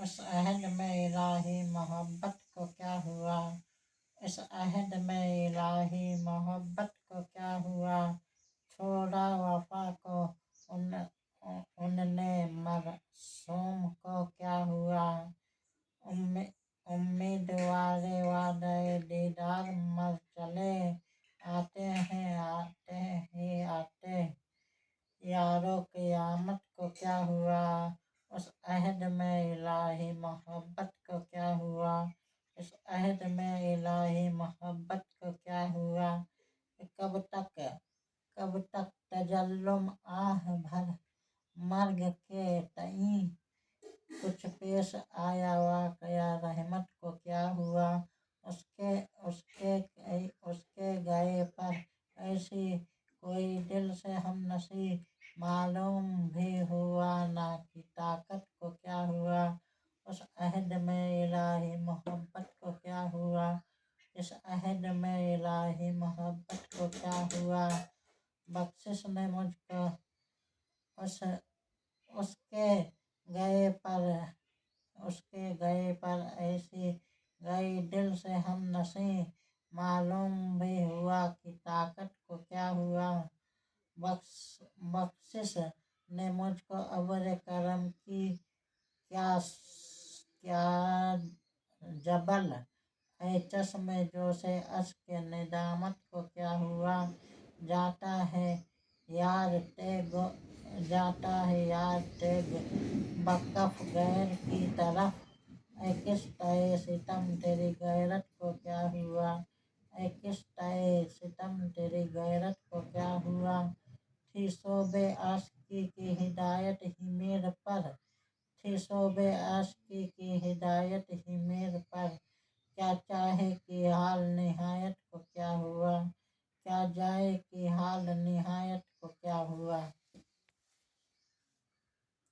इस अहद में इलाही मोहब्बत को क्या हुआ, इस अहद में इलाही मोहब्बत को क्या हुआ, छोड़ा वफा को उन उनने मरसूम को क्या हुआ। उम्मीद वाले वादे दीदार मर चले, आते ही आते यारो क़यामत को क्या हुआ, उस अहद में इलाही मोहब्बत को क्या हुआ, इस अहद में इलाही मोहब्बत को क्या हुआ। कब तक तजल्लुम आह भर मर्ग के तई, कुछ पेश आया वाक़या रहमत को क्या हुआ। उसके उसके उसके गए पर ऐसी कोई दिल से हमनसी, मालूम भी हुआ ना कि ताकत को क्या हुआ। उस अहद में इलाही मोहब्बत को क्या हुआ, इस अहद में इलाही मोहब्बत को क्या हुआ। बख्शिश ने मुझको उस उसके गए पर उसके गए पर ऐसी गई दिल से हमनसी, मालूम भी हुआ कि ताकत को क्या हुआ। बख्शिश ने मुझको अब्र करम की क्या क्या जबल, ऐ चश्मे जोशे अश्क निदामत को क्या हुआ। जाता है यार तेग बकफ गैर की तरफ, ऐ किश्त-ए सितम तेरी गैरत को क्या हुआ, ऐ किश्त-ए सितम तेरी गैरत को क्या हुआ। थी शोबे आशिकी की हिदायत ही मेर पर, थी शोबे आशिकी की हिदायत ही मेर पर, क्या चाहे कि हाल निहायत को क्या हुआ। क्या जाए